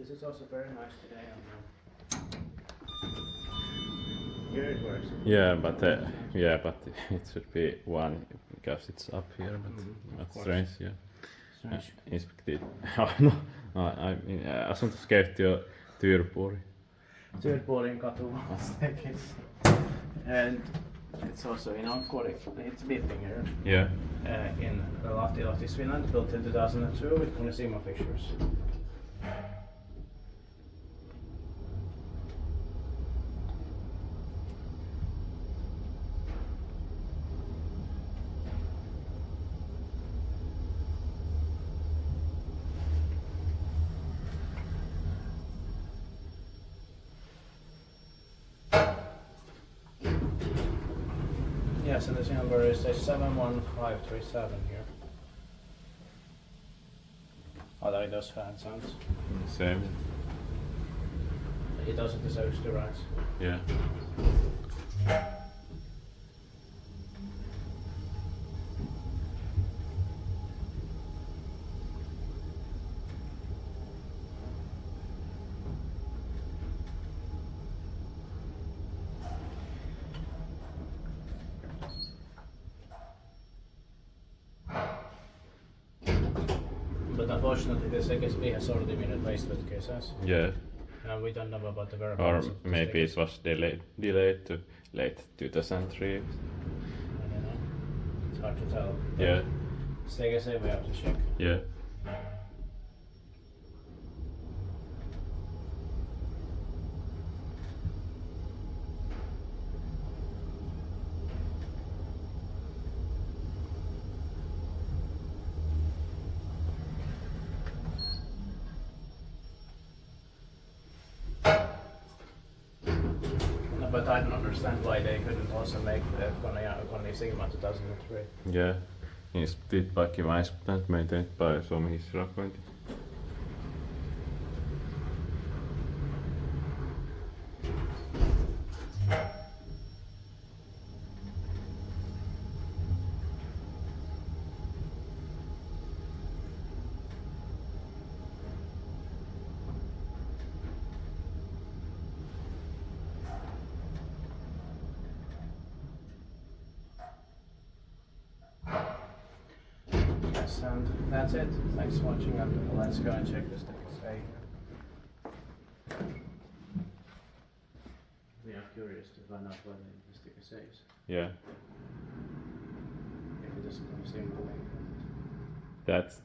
This is also very nice today. Here it works. Yeah, but it should be one because it's up here, but that's strange. Yeah. Strange. Inspektit. No, asuntoskeyhtiö Tyyrpuuri. Tyyrpuurinkatu and it's also in Ankkuri. It's beeping here. Yeah. In Lahti, Finland, built in 2002 with Kone fixtures. Yes, and this number is 71537 here. Oh, that does fan sounds. Same. It also deserves to rise. Yeah. But unfortunately, this XP has already been replaced with KSS. Yeah. And we don't know about the Or whereabouts. maybe it was delayed to late 2003. I don't know. It's hard to tell. Yeah. Stay we have to check. Yeah. No, but I don't understand why they couldn't also make the Kone Sigma 2003. Yeah. Inspektiipaikkiväispäntä meitä by Suomi hissirakointi. Yes, and that's it. Thanks for watching, and let's go and check this XA. We are curious to find out what the sticker says. Yeah. If it doesn't consume the link. That's